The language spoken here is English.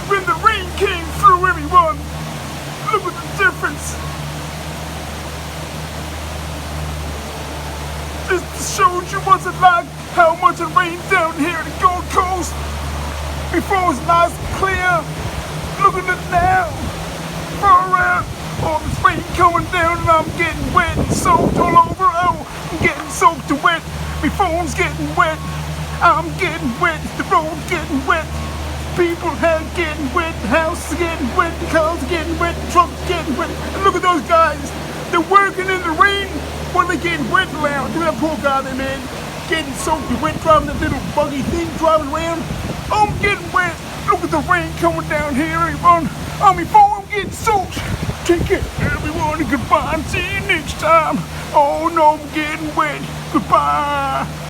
when the rain came through, everyone. Look at the difference. This shows you what's it like, how much it rained down here in the Gold Coast. Before it was nice and clear. Look at it now. Far around. All this rain coming down and I'm getting wet and soaked all over. Oh, I'm getting soaked to wet. My phone's getting wet. I'm getting wet. The road's getting wet. People are getting wet. The house is getting wet. The cars are getting wet. The truck's getting wet. And look at those guys. They're working in the rain when they're getting wet around. Look at that poor guy there, man. Getting soaked and wet, driving that little buggy thing, driving around. I'm getting wet. Look at the rain coming down here, everyone. On my phone, I'm getting soaked. Take care, everyone, and goodbye. See you next time. Oh no, I'm getting wet. Goodbye.